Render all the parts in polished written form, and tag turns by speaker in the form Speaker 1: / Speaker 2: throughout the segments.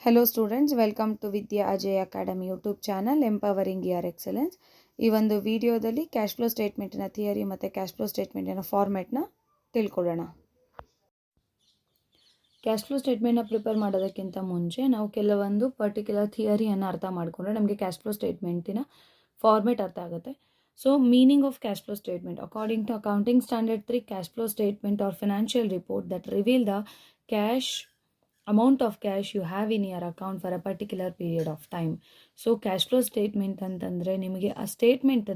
Speaker 1: Hello students, welcome to Vidya Ajay Academy YouTube channel Empowering Your Excellence. ಈ ಒಂದು ವಿಡಿಯೋದಲ್ಲಿ cash flow ಸ್ಟೇಟ್ಮೆಂಟಿನ theory ಮತ್ತು cash flow ಸ್ಟೇಟ್ಮೆಂಟಿನ ಫಾರ್ಮೆಟ್ನ ತಿಳ್ಕೊಳ್ಳೋಣ. ಕ್ಯಾಶ್ ಫ್ಲೋ ಸ್ಟೇಟ್ಮೆಂಟ್ನ ಪ್ರಿಪೇರ್ ಮಾಡೋದಕ್ಕಿಂತ ಮುಂಚೆ ನಾವು ಕೆಲವೊಂದು ಪರ್ಟಿಕ್ಯುಲರ್ ಥಿಯರಿಯನ್ನು ಅರ್ಥ ಮಾಡಿಕೊಂಡ್ರೆ ನಮಗೆ ಕ್ಯಾಶ್ ಫ್ಲೋ ಸ್ಟೇಟ್ಮೆಂಟಿನ ಫಾರ್ಮೆಟ್ ಅರ್ಥ ಆಗುತ್ತೆ. So meaning of cash flow statement according to accounting standard 3, cash flow statement are financial report that reveal the cash amount of cash you have in your account for a particular period of time. So cash flow statement ಅಂತಂದರೆ ನಿಮಗೆ ಆ statement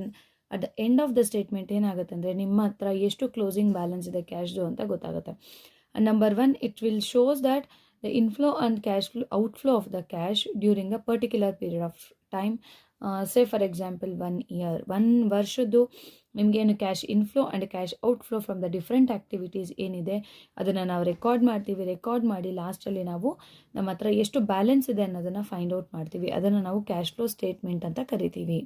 Speaker 1: at the end of the statement ಏನಾಗುತ್ತೆ ಅಂದರೆ ನಿಮ್ಮ ಹತ್ರ ಎಷ್ಟು closing balance ಇದೆ ಕ್ಯಾಶ್ದು ಅಂತ ಗೊತ್ತಾಗುತ್ತೆ. Number 1, it will shows that the inflow and cash flow outflow of the cash during a particular period of time. Say for example 1 year, 1 ವರ್ಷದ್ದು ನಿಮಗೇನು cash inflow and cash outflow from the different activities ಏನಿದೆ ಅದನ್ನು ನಾವು record ಮಾಡ್ತೀವಿ. Record ಮಾಡಿ ಲಾಸ್ಟಲ್ಲಿ ನಾವು ನಮ್ಮ ಹತ್ರ ಎಷ್ಟು ಬ್ಯಾಲೆನ್ಸ್ ಇದೆ ಅನ್ನೋದನ್ನು ಫೈಂಡ್ ಔಟ್ ಮಾಡ್ತೀವಿ. ಅದನ್ನು ನಾವು ಕ್ಯಾಶ್ ಫ್ಲೋ ಸ್ಟೇಟ್ಮೆಂಟ್ ಅಂತ ಕರಿತೀವಿ.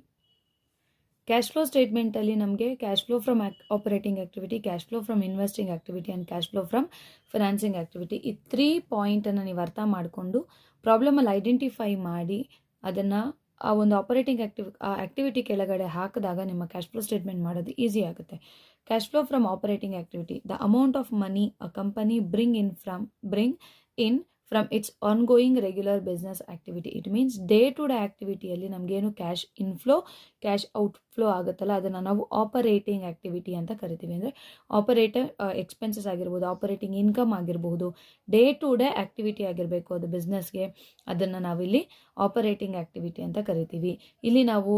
Speaker 1: ಕ್ಯಾಶ್ ಫ್ಲೋ ಸ್ಟೇಟ್ಮೆಂಟಲ್ಲಿ ನಮಗೆ cash flow from operating activity, cash flow from investing activity and cash flow from financing activity, ಈ 3 ಪಾಯಿಂಟನ್ನು ನೀವು ಅರ್ಥ ಮಾಡಿಕೊಂಡು ಪ್ರಾಬ್ಲಮಲ್ಲಿ ಐಡೆಂಟಿಫೈ ಮಾಡಿ ಅದನ್ನು ಆ ಒಂದು ಆಪರೇಟಿಂಗ್ ಆ್ಯಕ್ಟಿವಿಟಿ ಕೆಳಗಡೆ ಹಾಕಿದಾಗ ನಿಮ್ಮ ಕ್ಯಾಶ್ ಫ್ಲೋ ಸ್ಟೇಟ್ಮೆಂಟ್ ಮಾಡೋದು ಈಸಿ ಆಗುತ್ತೆ. Cash flow from operating activity, the amount of money a company bring in from its ongoing regular business activity. It means day to day ಆ್ಯಕ್ಟಿವಿಟಿಯಲ್ಲಿ ನಮಗೇನು ಕ್ಯಾಶ್ ಇನ್ಫ್ಲೋ ಕ್ಯಾಶ್ ಔಟ್ಫ್ಲೋ ಆಗುತ್ತಲ್ಲ ಅದನ್ನು ನಾವು operating activity ಅಂತ ಕರಿತೀವಿ. ಅಂದರೆ operative expenses ಆಗಿರ್ಬೋದು, operating income ಆಗಿರಬಹುದು, ಡೇ ಟು ಡೇ ಆ್ಯಕ್ಟಿವಿಟಿ ಆಗಿರಬೇಕು ಅದು ಬಿಸ್ನೆಸ್ಗೆ, ಅದನ್ನು ನಾವಿಲ್ಲಿ ಆಪರೇಟಿಂಗ್ ಆ್ಯಕ್ಟಿವಿಟಿ ಅಂತ ಕರಿತೀವಿ. ಇಲ್ಲಿ ನಾವು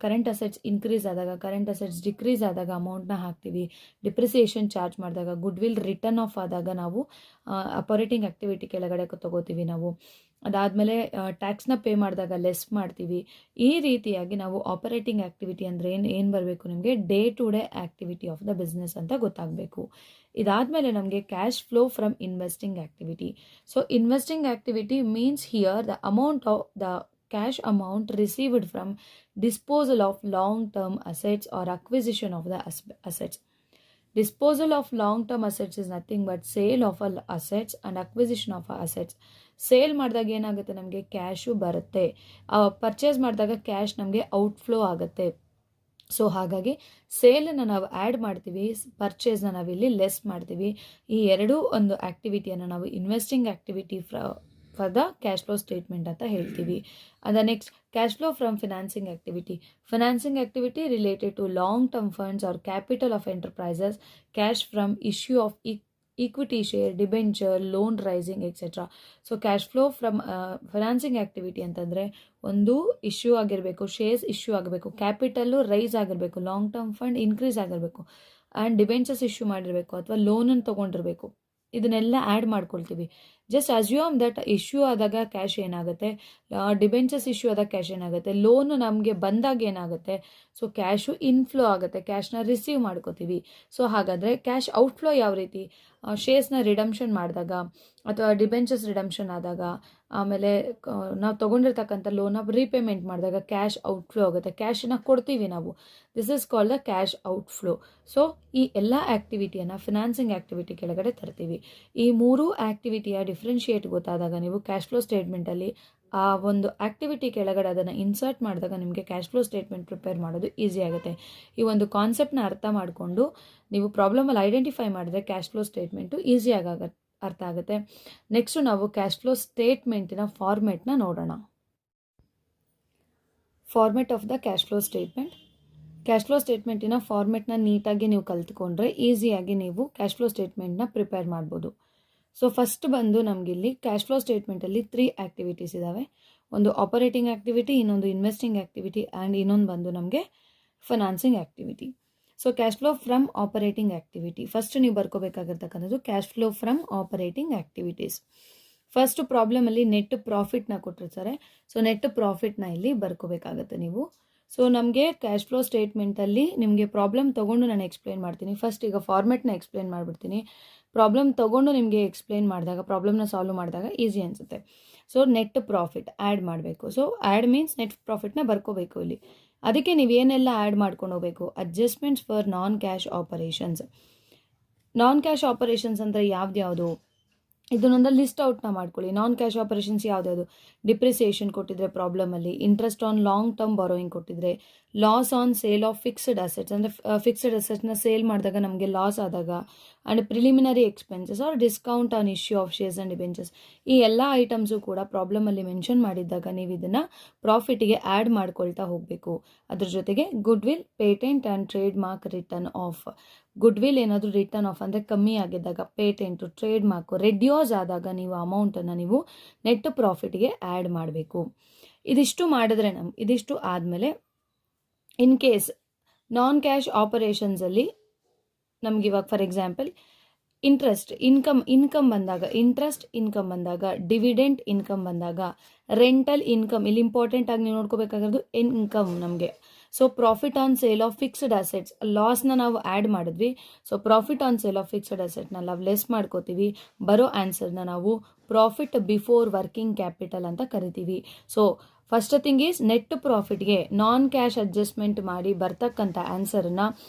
Speaker 1: ಕರೆಂಟ್ ಅಸೆಟ್ಸ್ ಇನ್ಕ್ರೀಸ್ ಆದಾಗ, ಕರೆಂಟ್ ಅಸೆಟ್ಸ್ ಡಿಕ್ರೀಸ್ ಆದಾಗ ಅಮೌಂಟ್ನ ಹಾಕ್ತೀವಿ. ಡಿಪ್ರಿಸಿಯೇಷನ್ ಚಾರ್ಜ್ ಮಾಡಿದಾಗ, ಗುಡ್ ವಿಲ್ ರಿಟರ್ನ್ ಆಫ್ ಆದಾಗ ನಾವು ಆಪರೇಟಿಂಗ್ ಆ್ಯಕ್ಟಿವಿಟಿ ಕೆಳಗಡೆ ತಗೋತೀವಿ ನಾವು. ಅದಾದಮೇಲೆ ಟ್ಯಾಕ್ಸ್ನ ಪೇ ಮಾಡಿದಾಗ ಲೆಸ್ ಮಾಡ್ತೀವಿ. ಈ ರೀತಿಯಾಗಿ ನಾವು ಆಪರೇಟಿಂಗ್ ಆ್ಯಕ್ಟಿವಿಟಿ ಅಂದರೆ ಏನು ಬರಬೇಕು ನಿಮಗೆ, day to day activity of the business ಅಂತ ಗೊತ್ತಾಗಬೇಕು. ಇದಾದಮೇಲೆ ನಮಗೆ cash flow from investing activity. So investing activity means here the amount of the cash amount received from disposal of long-term assets or acquisition of the assets. Disposal of long-term assets is nothing but sale of assets and acquisition of assets. Sale ಮಾಡಿದಾಗ ಏನಾಗುತ್ತೆ, ನಮಗೆ cash ಬರುತ್ತೆ. Purchase ಮಾಡಿದಾಗ cash ನಮಗೆ outflow ಆಗುತ್ತೆ. So ಹಾಗಾಗಿ ಸೇಲನ್ನು ನಾವು add ಮಾಡ್ತೀವಿ, ಪರ್ಚೇಸ್ನ ನಾವಿಲ್ಲಿ ಲೆಸ್ ಮಾಡ್ತೀವಿ. ಈ ಎರಡೂ ಒಂದು ಆ್ಯಕ್ಟಿವಿಟಿಯನ್ನು ನಾವು investing activity for the cash flow statement ಅಂತ ಹೇಳ್ತೀವಿ. Next cash flow from financing activity. Financing activity related to long term funds or capital of enterprises, cash from issue of equity share, debenture, loan raising etcetera. So cash flow from financing activity ಅಂತಂದರೆ ಒಂದು issue ಆಗಿರಬೇಕು, shares issue ಆಗಬೇಕು, capital raise ಆಗಿರಬೇಕು, long term fund increase ಆಗಿರಬೇಕು, and debentures issue ಮಾಡಿರಬೇಕು ಅಥವಾ ಲೋನನ್ನು ತೊಗೊಂಡಿರಬೇಕು. ಇದನ್ನೆಲ್ಲ ಆ್ಯಡ್ ಮಾಡ್ಕೊಳ್ತೀವಿ. ಜಸ್ಟ್ ಅಸ್ಯೂಮ್ ದಟ್ ಇಶ್ಯೂ ಆದಾಗ ಕ್ಯಾಶ್ ಏನಾಗುತ್ತೆ, ಡಿಬೆಂಚರ್ಸ್ ಇಶ್ಯೂ ಆದಾಗ ಕ್ಯಾಶ್ ಏನಾಗುತ್ತೆ, ಲೋನು ನಮಗೆ ಬಂದಾಗ ಏನಾಗುತ್ತೆ, ಸೊ ಕ್ಯಾಶು ಇನ್ಫ್ಲೋ ಆಗುತ್ತೆ, ಕ್ಯಾಶ್ನ ರಿಸೀವ್ ಮಾಡ್ಕೋತೀವಿ. ಸೊ ಹಾಗಾದರೆ ಕ್ಯಾಶ್ ಔಟ್ಫ್ಲೋ ಯಾವ ರೀತಿ, ಶೇರ್ಸ್ನ ರಿಡಮ್ಷನ್ ಮಾಡಿದಾಗ ಅಥವಾ ಡಿಬೆಂಚರ್ಸ್ ರಿಡಮ್ಷನ್ ಆದಾಗ, ಆಮೇಲೆ ನಾವು ತೊಗೊಂಡಿರ್ತಕ್ಕಂಥ ಲೋನ ರೀಪೇಮೆಂಟ್ ಮಾಡಿದಾಗ ಕ್ಯಾಶ್ ಔಟ್ಫ್ಲೋ ಆಗುತ್ತೆ, ಕ್ಯಾಶನ್ನು ಕೊಡ್ತೀವಿ ನಾವು. This is called the cash outflow. So ಈ ಎಲ್ಲ ಆ್ಯಕ್ಟಿವಿಟಿಯನ್ನು ಫಿನಾನ್ಸಿಂಗ್ ಆ್ಯಕ್ಟಿವಿಟಿ ಕೆಳಗಡೆ ತರ್ತೀವಿ. ಈ 3 ಆ್ಯಕ್ಟಿವಿಟಿಯ ಡಿಫ್ರೆನ್ಷಿಯೇಟ್ ಗೊತ್ತಾದಾಗ ನೀವು ಕ್ಯಾಶ್ ಫ್ಲೋ ಸ್ಟೇಟ್ಮೆಂಟಲ್ಲಿ ಆ ಒಂದು ಆ್ಯಕ್ಟಿವಿಟಿ ಕೆಳಗಡೆ ಅದನ್ನು ಇನ್ಸರ್ಟ್ ಮಾಡಿದಾಗ ನಿಮಗೆ ಕ್ಯಾಶ್ ಫ್ಲೋ ಸ್ಟೇಟ್ಮೆಂಟ್ ಪ್ರಿಪೇರ್ ಮಾಡೋದು ಈಸಿ ಆಗುತ್ತೆ. ಈ ಒಂದು ಕಾನ್ಸೆಪ್ಟ್ನ ಅರ್ಥ ಮಾಡಿಕೊಂಡು ನೀವು ಪ್ರಾಬ್ಲಮಲ್ಲಿ ಐಡೆಂಟಿಫೈ ಮಾಡಿದ್ರೆ ಕ್ಯಾಶ್ ಫ್ಲೋ ಸ್ಟೇಟ್ಮೆಂಟು ಈಸಿಯಾಗಿ ಅರ್ಥ ಆಗುತ್ತೆ. ನೆಕ್ಸ್ಟು ನಾವು ಕ್ಯಾಶ್ ಫ್ಲೋ ಸ್ಟೇಟ್ಮೆಂಟಿನ ಫಾರ್ಮೆಟ್ನ ನೋಡೋಣ. Format of the cash flow statement. Cash flow ಸ್ಟೇಟ್ಮೆಂಟಿನ ಫಾರ್ಮೆಟ್ನ ನೀಟಾಗಿ ನೀವು ಕಲ್ತ್ಕೊಂಡ್ರೆ ಈಸಿಯಾಗಿ ನೀವು ಕ್ಯಾಶ್ ಫ್ಲೋ ಸ್ಟೇಟ್ಮೆಂಟ್ನ ಪ್ರಿಪೇರ್ ಮಾಡ್ಬೋದು. ಸೊ ಫಸ್ಟ್ ಬಂದು ನಮಗಿಲ್ಲಿ ಕ್ಯಾಶ್ ಫ್ಲೋ ಸ್ಟೇಟ್ಮೆಂಟಲ್ಲಿ 3 ಆ್ಯಕ್ಟಿವಿಟೀಸ್ ಇದ್ದಾವೆ. ಒಂದು ಆಪರೇಟಿಂಗ್ ಆ್ಯಕ್ಟಿವಿಟಿ, ಇನ್ನೊಂದು ಇನ್ವೆಸ್ಟಿಂಗ್ ಆ್ಯಕ್ಟಿವಿಟಿ ಆ್ಯಂಡ್ ಇನ್ನೊಂದು ಬಂದು ನಮಗೆ financing activity. So cash flow from operating activity first ನೀವು ಬರ್ಕೋಬೇಕಾಗಿರ್ತಕ್ಕಂಥದ್ದು cash flow from operating activities. First ಪ್ರಾಬ್ಲಮಲ್ಲಿ ನೆಟ್ ಪ್ರಾಫಿಟ್ನ ಕೊಟ್ಟಿರ್ತಾರೆ. ಸೊ ನೆಟ್ ಪ್ರಾಫಿಟ್ನ ಇಲ್ಲಿ ಬರ್ಕೋಬೇಕಾಗತ್ತೆ ನೀವು. ಸೊ ನಮಗೆ ಕ್ಯಾಶ್ ಫ್ಲೋ ಸ್ಟೇಟ್ಮೆಂಟಲ್ಲಿ ನಿಮಗೆ ಪ್ರಾಬ್ಲಮ್ ತೊಗೊಂಡು ನಾನು ಎಕ್ಸ್ಪ್ಲೇನ್ ಮಾಡ್ತೀನಿ. ಫಸ್ಟ್ ಈಗ ಫಾರ್ಮೆಟ್ನ ಎಕ್ಸ್ಪ್ಲೇನ್ ಮಾಡಿಬಿಡ್ತೀನಿ. ಪ್ರಾಬ್ಲಮ್ ತೊಗೊಂಡು ನಿಮಗೆ ಎಕ್ಸ್ಪ್ಲೇನ್ ಮಾಡಿದಾಗ, ಪ್ರಾಬ್ಲಮ್ನ ಸಾಲ್ವ್ ಮಾಡಿದಾಗ ಈಸಿ ಅನಿಸುತ್ತೆ. ಸೊ ನೆಟ್ ಪ್ರಾಫಿಟ್ ಆ್ಯಡ್ ಮಾಡಬೇಕು. ಸೊ ಆ್ಯಡ್ ಮೀನ್ಸ್ ನೆಟ್ ಪ್ರಾಫಿಟ್ನ ಬರ್ಕೋಬೇಕು ಇಲ್ಲಿ. ಅದಕ್ಕೆ ನೀವೇನೆಲ್ಲ ಆ್ಯಡ್ ಮಾಡ್ಕೊಂಡು ಹೋಗಬೇಕು, adjustments for non cash operations. Non cash operations ಅಂದರೆ ಯಾವ್ದು, ಇದನ್ನೊಂದು ಲಿಸ್ಟ್ ಔಟ್ನ ಮಾಡ್ಕೊಳ್ಳಿ. ನಾನ್ ಕ್ಯಾಶ್ ಆಪರೇಷನ್ಸ್ ಯಾವುದ್ಯಾವುದು, ಡಿಪ್ರಿಸಿಯೇಷನ್ ಕೊಟ್ಟಿದ್ರೆ ಪ್ರಾಬ್ಲಮಲ್ಲಿ, interest on long term borrowing ಕೊಟ್ಟಿದ್ರೆ, loss on sale of fixed assets, ಅಂದರೆ ಫಿಕ್ಸ್ಡ್ ಅಸೆಟ್ಸ್ನ ಸೇಲ್ ಮಾಡಿದಾಗ ನಮಗೆ ಲಾಸ್ ಆದಾಗ, and preliminary expenses R discount on issue of shares and debentures. ಈ ಎಲ್ಲ ಐಟಮ್ಸು ಕೂಡ ಪ್ರಾಬ್ಲಮಲ್ಲಿ ಮೆನ್ಷನ್ ಮಾಡಿದ್ದಾಗ ನೀವು ಇದನ್ನು ಪ್ರಾಫಿಟಿಗೆ ಆ್ಯಡ್ ಮಾಡ್ಕೊಳ್ತಾ ಹೋಗಬೇಕು. ಅದ್ರ ಜೊತೆಗೆ good will, patent and trade mark return of. Good will ಏನಾದರೂ ರಿಟರ್ನ್ ಆಫ್ ಅಂದರೆ ಕಮ್ಮಿ ಆಗಿದ್ದಾಗ, ಪೇಟೆಂಟು, ಟ್ರೇಡ್ ಮಾರ್ಕು ರೆಡ್ಯೂಸ್ ಆದಾಗ ನೀವು ಅಮೌಂಟನ್ನು ನೀವು ನೆಟ್ ಪ್ರಾಫಿಟ್ಗೆ ಆ್ಯಡ್ ಮಾಡಬೇಕು. ಇದಿಷ್ಟು ಮಾಡಿದ್ರೆ ಇದಿಷ್ಟು ಆದಮೇಲೆ ಇನ್ ಕೇಸ್ ನಾನ್ ಕ್ಯಾಶ್ ಆಪರೇಷನ್ಸಲ್ಲಿ ನಮ್ಗೆ ಇವಾಗ ಫಾರ್ ಎಕ್ಸಾಂಪಲ್ ಇನ್ಕಮ್ ಬಂದಾಗ, ಇಂಟ್ರೆಸ್ಟ್ ಇನ್ಕಮ್ ಬಂದಾಗ, ಡಿವಿಡೆಂಟ್ ಇನ್ಕಮ್ ಬಂದಾಗ, ರೆಂಟಲ್ ಇನ್ಕಮ್, ಇಲ್ಲಿ ಇಂಪಾರ್ಟೆಂಟ್ ಆಗಿ ನೀವು ನೋಡ್ಕೋಬೇಕಾಗಿರೋದು ಇನ್ಕಮ್ ನಮಗೆ. So profit on sale of fixed assets, ಲಾಸ್ನ ನಾವು ಆ್ಯಡ್ ಮಾಡಿದ್ವಿ. So profit on sale of fixed ಅಸೆಟ್ನ ನಾವು ಲೆಸ್ ಮಾಡ್ಕೋತೀವಿ. ಬರೋ ಆನ್ಸರ್ನ ನಾವು ಪ್ರಾಫಿಟ್ ಬಿಫೋರ್ ವರ್ಕಿಂಗ್ ಕ್ಯಾಪಿಟಲ್ ಅಂತ ಕರಿತೀವಿ. So first thing is net ಪ್ರಾಫಿಟ್ಗೆ ನಾನ್ ಕ್ಯಾಶ್ ಅಡ್ಜಸ್ಟ್ಮೆಂಟ್ ಮಾಡಿ ಬರ್ತಕ್ಕಂಥ ಆನ್ಸರ್ನ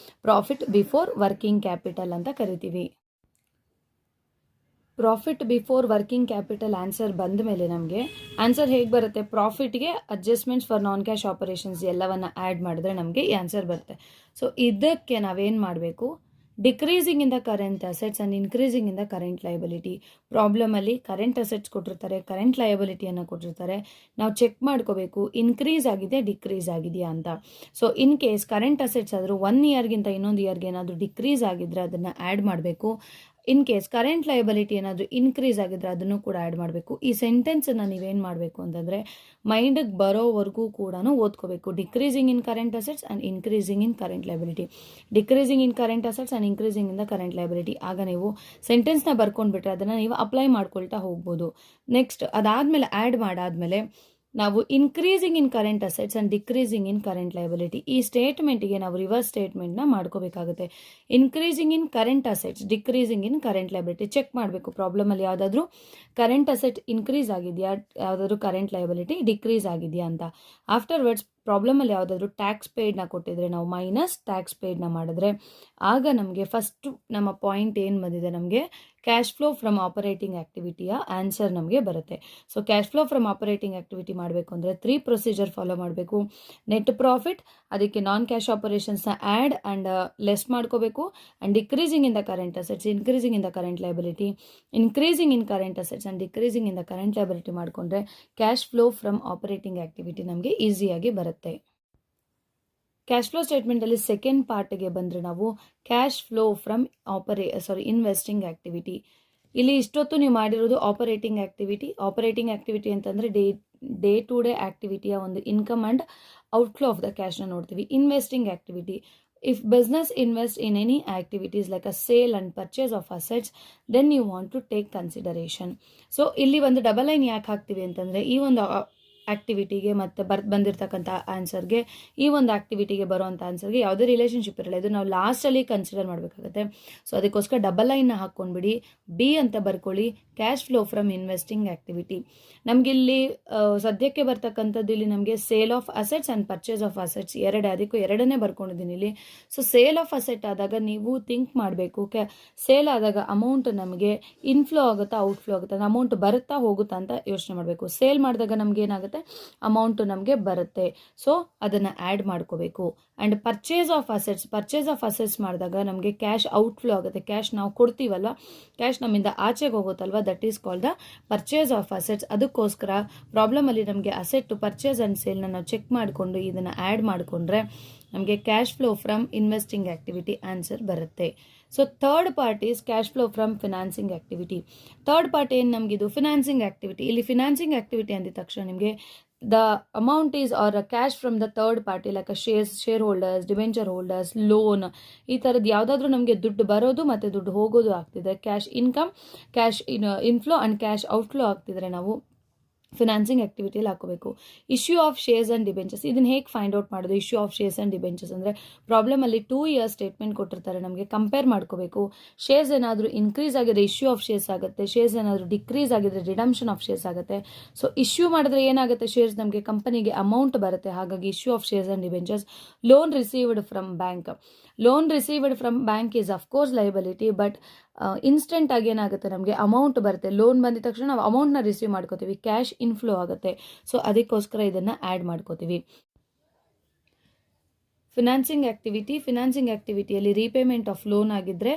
Speaker 1: ಪ್ರಾಫಿಟ್ ಬಿಫೋರ್ ವರ್ಕಿಂಗ್ ಕ್ಯಾಪಿಟಲ್ ಅಂತ ಕರಿತೀವಿ. Profit before working capital answer ಬಂದ ಮೇಲೆ ನಮಗೆ ಆನ್ಸರ್ ಹೇಗೆ ಬರುತ್ತೆ, ಪ್ರಾಫಿಟ್ಗೆ adjustments for non cash operations ಎಲ್ಲವನ್ನು ಆ್ಯಡ್ ಮಾಡಿದ್ರೆ ನಮಗೆ ಈ ಆನ್ಸರ್ ಬರುತ್ತೆ. ಸೊ ಇದಕ್ಕೆ ನಾವೇನು ಮಾಡಬೇಕು, decreasing in the current assets and increasing in the current liability. ಪ್ರಾಬ್ಲಮಲ್ಲಿ ಕರೆಂಟ್ ಅಸೆಟ್ಸ್ ಕೊಟ್ಟಿರ್ತಾರೆ, ಕರೆಂಟ್ ಲಯಬಿಲಿಟಿಯನ್ನು ಕೊಟ್ಟಿರ್ತಾರೆ. ನಾವು ಚೆಕ್ ಮಾಡ್ಕೋಬೇಕು ಇನ್ಕ್ರೀಸ್ ಆಗಿದೆ, ಡಿಕ್ರೀಸ್ ಆಗಿದೆಯಾ ಅಂತ. So in case current assets ಆದರೂ 1 ಇಯರ್ಗಿಂತ ಇನ್ನೊಂದು ಇಯರ್ಗೆ ಏನಾದರೂ ಡಿಕ್ರೀಸ್ ಆಗಿದ್ರೆ ಅದನ್ನು ಆ್ಯಡ್ ಮಾಡಬೇಕು. ಇನ್ ಕೇಸ್ ಕರೆಂಟ್ ಲಯಬಿಲಿಟಿ ಏನಾದರೂ ಇನ್ಕ್ರೀಸ್ ಆಗಿದ್ರೆ ಅದನ್ನು ಕೂಡ ಆ್ಯಡ್ ಮಾಡಬೇಕು. ಈ ಸೆಂಟೆನ್ಸನ್ನು ನೀವೇನು ಮಾಡಬೇಕು ಅಂತಂದರೆ ಮೈಂಡಿಗೆ ಬರೋವರೆಗೂ ಕೂಡ ಓದ್ಕೋಬೇಕು. Decreasing in current assets and increasing in current liability, decreasing in current assets and increasing in the current liability. ಆಗ ನೀವು ಸೆಂಟೆನ್ಸ್ನ ಬರ್ಕೊಂಡ್ಬಿಟ್ರೆ ಅದನ್ನು ನೀವು ಅಪ್ಲೈ ಮಾಡ್ಕೊಳ್ತಾ ಹೋಗ್ಬೋದು. ನೆಕ್ಸ್ಟ್ ಅದಾದಮೇಲೆ ಆ್ಯಡ್ ಮಾಡಾದಮೇಲೆ ನಾವು increasing in current assets and decreasing in current liability, ಈ ಸ್ಟೇಟ್ಮೆಂಟಿಗೆ ನಾವು ರಿವರ್ಸ್ ಸ್ಟೇಟ್ಮೆಂಟ್ನ ಮಾಡ್ಕೋಬೇಕಾಗುತ್ತೆ. Increasing in current assets, decreasing in current liability check ಮಾಡಬೇಕು. ಪ್ರಾಬ್ಲಮಲ್ಲಿ ಯಾವುದಾದ್ರೂ ಕರೆಂಟ್ ಅಸೆಟ್ ಇನ್ಕ್ರೀಸ್ ಆಗಿದೆಯಾ, ಯಾವುದಾದ್ರೂ ಕರೆಂಟ್ ಲಯಬಿಲಿಟಿ ಡಿಕ್ರೀಸ್ ಆಗಿದೆಯಾ ಅಂತ. ಆಫ್ಟರ್ವರ್ಡ್ಸ್ ಪ್ರಾಬ್ಲಮಲ್ಲಿ ಯಾವುದಾದ್ರೂ ಟ್ಯಾಕ್ಸ್ ಪೇಯ್ಡ್ನ ಕೊಟ್ಟಿದ್ರೆ ನಾವು ಮೈನಸ್ ಟ್ಯಾಕ್ಸ್ ಪೇಯ್ಡ್ನ ಮಾಡಿದ್ರೆ ಆಗ ನಮಗೆ ಫಸ್ಟು ನಮ್ಮ ಪಾಯಿಂಟ್ ಏನು ಬಂದಿದೆ, ನಮಗೆ ಕ್ಯಾಶ್ ಫ್ಲೋ ಫ್ರಮ್ ಆಪರೇಟಿಂಗ್ ಆ್ಯಕ್ಟಿವಿಟಿಯ ಆನ್ಸರ್ ನಮಗೆ ಬರುತ್ತೆ. So cash flow from operating activity ಮಾಡಬೇಕು ಅಂದರೆ 3 ಪ್ರೊಸೀಜರ್ ಫಾಲೋ ಮಾಡಬೇಕು. ನೆಟ್ ಪ್ರಾಫಿಟ್, ಅದಕ್ಕೆ ನಾನ್ ಕ್ಯಾಶ್ ಆಪರೇಷನ್ಸ್ನ ಆ್ಯಡ್ ಆ್ಯಂಡ್ ಲೆಸ್ ಮಾಡ್ಕೋಬೇಕು. And decreasing in the current assets, increasing in the current liability, increasing in current assets and decreasing in the current liability ಮಾಡಿಕೊಂಡ್ರೆ cash flow from operating activity ನಮಗೆ ಈಸಿಯಾಗಿ ಬರುತ್ತೆ. Cash flow ಸ್ಟೇಟ್ಮೆಂಟಲ್ಲಿ second ಪಾರ್ಟ್ಗೆ ಬಂದರೆ ನಾವು cash flow from investing activity. ಇಲ್ಲಿ ಇಷ್ಟೊತ್ತು ನೀವು ಮಾಡಿರೋದು ಆಪರೇಟಿಂಗ್ ಆ್ಯಕ್ಟಿವಿಟಿ ಅಂತಂದರೆ ಡೇ ಟು ಡೇ ಆ್ಯಕ್ಟಿವಿಟಿಯ ಒಂದು income and outflow of the ಕ್ಯಾಶ್ನ ನೋಡ್ತೀವಿ. Investing activity, if business invest in any activities like a sale and purchase of assets, then you want to take consideration. So ಇಲ್ಲಿ ಒಂದು double line ಯಾಕೆ ಹಾಕ್ತೀವಿ ಅಂತಂದರೆ ಈ ಒಂದು ಆ್ಯಕ್ಟಿವಿಟಿಗೆ ಮತ್ತು ಬಂದಿರತಕ್ಕಂಥ ಆನ್ಸರ್ಗೆ, ಈ ಒಂದು ಆ್ಯಕ್ಟಿವಿಟಿಗೆ ಬರೋವಂಥ ಆನ್ಸರ್ಗೆ ಯಾವುದೇ ರಿಲೇಷನ್ಶಿಪ್ ಇರಲ್ಲ. ಇದು ನಾವು ಲಾಸ್ಟಲ್ಲಿ ಕನ್ಸಿಡರ್ ಮಾಡಬೇಕಾಗುತ್ತೆ. ಸೊ ಅದಕ್ಕೋಸ್ಕರ ಡಬಲ್ ಲೈನ್ನ ಹಾಕ್ಕೊಂಡ್ಬಿಡಿ, ಬಿ ಅಂತ ಬರ್ಕೊಳ್ಳಿ, cash flow from investing activity. ನಮಗಿಲ್ಲಿ ಸದ್ಯಕ್ಕೆ ಬರ್ತಕ್ಕಂಥದ್ದು ಇಲ್ಲಿ ನಮಗೆ sale of assets and purchase of assets ಅದಕ್ಕೂ ಎರಡನ್ನೇ ಬರ್ಕೊಂಡಿದ್ದೀನಿ ಇಲ್ಲಿ. ಸೊ ಸೇಲ್ ಆಫ್ ಅಸೆಟ್ ಆದಾಗ ನೀವು ಥಿಂಕ್ ಮಾಡಬೇಕು, ಸೇಲ್ ಆದಾಗ ಅಮೌಂಟ್ ನಮಗೆ ಇನ್ಫ್ಲೋ ಆಗುತ್ತಾ ಔಟ್ಫ್ಲೋ ಆಗುತ್ತಾ, ಅಮೌಂಟ್ ಬರುತ್ತಾ ಹೋಗುತ್ತಾ ಅಂತ ಯೋಚನೆ ಮಾಡಬೇಕು. ಸೇಲ್ ಮಾಡಿದಾಗ ನಮ್ಗೆ ಏನಾಗುತ್ತೆ, ಅಮೌಂಟ್ ನಮಗೆ ಬರುತ್ತೆ. ಸೊ ಅದನ್ನು ಆ್ಯಡ್ ಮಾಡ್ಕೋಬೇಕು. ಆ್ಯಂಡ್ ಪರ್ಚೇಸ್ ಆಫ್ ಅಸೆಟ್ಸ್ ಮಾಡಿದಾಗ ನಮಗೆ ಕ್ಯಾಶ್ ಔಟ್ಫ್ಲೋ ಆಗುತ್ತೆ. ಕ್ಯಾಶ್ ನಾವು ಕೊಡ್ತೀವಲ್ವ, ಕ್ಯಾಶ್ ನಮ್ಮಿಂದ ಆಚೆಗೆ ಹೋಗುತ್ತಲ್ವ, that is called the purchase of assets. ಅದಕ್ಕೋಸ್ಕರ ಪ್ರಾಬ್ಲಮಲ್ಲಿ ನಮಗೆ ಅಸೆಟ್ ಪರ್ಚೇಸ್ ಆ್ಯಂಡ್ ಸೇಲ್ನ ನಾವು ಚೆಕ್ ಮಾಡಿಕೊಂಡು ಇದನ್ನು ಆ್ಯಡ್ ಮಾಡಿಕೊಂಡ್ರೆ ನಮಗೆ cash flow from investing activity answer ಬರುತ್ತೆ. So third part is cash flow from financing activity. Third part ಏನು ನಮಗಿದು ಫಿನಾನ್ಸಿಂಗ್ ಆ್ಯಕ್ಟಿವಿಟಿ. ಇಲ್ಲಿ ಫಿನಾನ್ಸಿಂಗ್ ಆ್ಯಕ್ಟಿವಿಟಿ ಅಂದಿದ ತಕ್ಷಣ ನಿಮಗೆ the amount is are cash from the third party like shareholders, debenture holders, loan, ಈ ಥರದ್ದು ಯಾವುದಾದ್ರೂ ನಮಗೆ ದುಡ್ಡು ಬರೋದು ಮತ್ತು ದುಡ್ಡು ಹೋಗೋದು ಆಗ್ತಿದೆ, cash income, cash inflow and cash outflow ಆಗ್ತಿದ್ರೆ ನಾವು ಫಿನಾನ್ಸಿಂಗ್ ಆ್ಯಕ್ಟಿವಿಟಿಯಲ್ಲಿ ಹಾಕೋಬೇಕು. Issue of shares and debentures, ಇದನ್ನು ಹೇಗೆ ಫೈಂಡ್ ಔಟ್ ಮಾಡೋದು? Issue of shares and debentures ಅಂದರೆ ಪ್ರಾಬ್ಲಮಲ್ಲಿ 2 ಇಯರ್ಸ್ ಸ್ಟೇಟ್ಮೆಂಟ್ ಕೊಟ್ಟಿರ್ತಾರೆ, ನಮಗೆ ಕಂಪೇರ್ ಮಾಡ್ಕೋಬೇಕು. ಶೇರ್ಸ್ ಏನಾದರೂ ಇನ್ಕ್ರೀಸ್ ಆಗಿದ್ರೆ ಇಶ್ಯೂ ಆಫ್ ಶೇರ್ಸ್ ಆಗುತ್ತೆ, ಶೇರ್ಸ್ ಏನಾದರೂ ಡಿಕ್ರೀಸ್ ಆಗಿದ್ರೆ ರಿಡಂಪ್ಷನ್ ಆಫ್ ಶೇರ್ಸ್ ಆಗುತ್ತೆ. ಸೊ ಇಶ್ಯೂ ಮಾಡಿದ್ರೆ ಏನಾಗುತ್ತೆ, ಶೇರ್ಸ್ ನಮಗೆ ಕಂಪನಿಗೆ ಅಮೌಂಟ್ ಬರುತ್ತೆ, ಹಾಗಾಗಿ issue of shares and debentures. Loan received from bank is of course liability, but ಇನ್ಸ್ಟೆಂಟಾಗಿ ಏನಾಗುತ್ತೆ ನಮಗೆ ಅಮೌಂಟ್ ಬರುತ್ತೆ. ಲೋನ್ ಬಂದಿದ ತಕ್ಷಣ ನಾವು ಅಮೌಂಟ್ನ ರಿಸೀವ್ ಮಾಡ್ಕೋತೀವಿ, ಕ್ಯಾಶ್ ಇನ್ಫ್ಲೋ ಆಗುತ್ತೆ. ಸೊ ಅದಕ್ಕೋಸ್ಕರ ಇದನ್ನು ಆ್ಯಡ್ ಮಾಡ್ಕೋತೀವಿ. ಫಿನಾನ್ಸಿಂಗ್ ಆ್ಯಕ್ಟಿವಿಟಿಯಲ್ಲಿ ರೀಪೇಮೆಂಟ್ ಆಫ್ ಲೋನ್ ಆಗಿದ್ದರೆ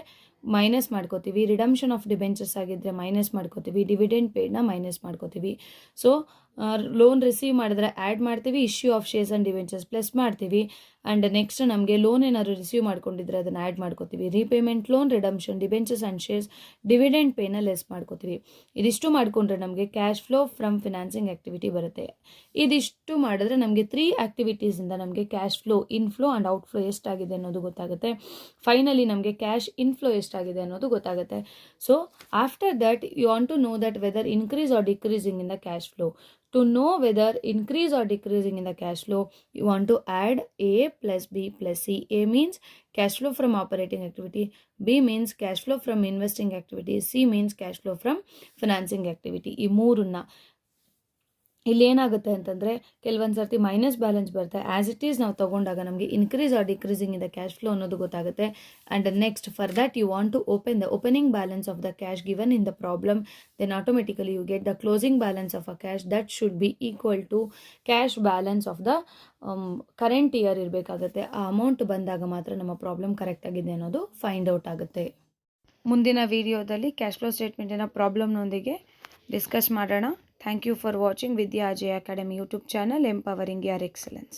Speaker 1: ಮೈನಸ್ ಮಾಡ್ಕೋತೀವಿ, ರಿಡಮ್ಷನ್ ಆಫ್ ಡಿಬೆಂಚರ್ಸ್ ಆಗಿದ್ದರೆ ಮೈನಸ್ ಮಾಡ್ಕೋತೀವಿ, ಡಿವಿಡೆಂಡ್ ಪೇಡ್ನ ಮೈನಸ್ ಮಾಡ್ಕೋತೀವಿ. ಸೊ ಲೋನ್ ರಿಸೀವ್ ಮಾಡಿದ್ರೆ ಆ್ಯಡ್ ಮಾಡ್ತೀವಿ, issue of shares and debentures plus ಮಾಡ್ತೀವಿ. ಆ್ಯಂಡ್ ನೆಕ್ಸ್ಟ್ ನಮಗೆ ಲೋನ್ ಏನಾದ್ರು ರಿಸೀವ್ ಮಾಡ್ಕೊಂಡಿದ್ರೆ ಅದನ್ನು ಆ್ಯಡ್ ಮಾಡ್ಕೋತೀವಿ. Repayment loan, redemption, debentures and shares, dividend ಪೇನ ಲೆಸ್ ಮಾಡ್ಕೋತೀವಿ. ಇದಿಷ್ಟು ಮಾಡಿಕೊಂಡ್ರೆ ನಮಗೆ cash flow from financing activity ಬರುತ್ತೆ. ಇದಿಷ್ಟು ಮಾಡಿದ್ರೆ ನಮಗೆ 3 ಆ್ಯಕ್ಟಿವಿಟೀಸಿಂದ ನಮಗೆ cash flow, inflow and outflow ಎಷ್ಟಾಗಿದೆ ಅನ್ನೋದು ಗೊತ್ತಾಗುತ್ತೆ. ಫೈನಲಿ ನಮಗೆ ಕ್ಯಾಶ್ ಇನ್ಫ್ಲೋ ಎಷ್ಟಾಗಿದೆ ಅನ್ನೋದು ಗೊತ್ತಾಗುತ್ತೆ. So after that you want to know that whether increase or decreasing in the cash flow. To know whether increase or decreasing in the cash flow, you want to add A plus B plus C. A means cash flow from operating activity, B means cash flow from investing activity, C means cash flow from financing activity. ಈ ಮೂರನ್ನ ಇಲ್ಲಿ ಏನಾಗುತ್ತೆ ಅಂತಂದರೆ ಕೆಲವೊಂದು ಸರ್ತಿ minus balance ಬರುತ್ತೆ. As it is ನಾವು ತೊಗೊಂಡಾಗ ನಮಗೆ increase or decreasing in the cash flow ಅನ್ನೋದು ಗೊತ್ತಾಗುತ್ತೆ. And next for that you want to open the opening balance of the cash given in the problem. Then automatically you get the closing balance of a cash that should be equal to cash balance of the current year ಇರಬೇಕಾಗುತ್ತೆ. ಆ amount ಬಂದಾಗ ಮಾತ್ರ ನಮ್ಮ problem ಕರೆಕ್ಟಾಗಿದೆ ಅನ್ನೋದು find out ಆಗುತ್ತೆ. ಮುಂದಿನ ವಿಡಿಯೋದಲ್ಲಿ cash flow ಸ್ಟೇಟ್ಮೆಂಟಿನ ಪ್ರಾಬ್ಲಮ್ನೊಂದಿಗೆ discuss ಮಾಡೋಣ. Thank you for watching Vidya Ajay Academy YouTube channel, empowering your excellence.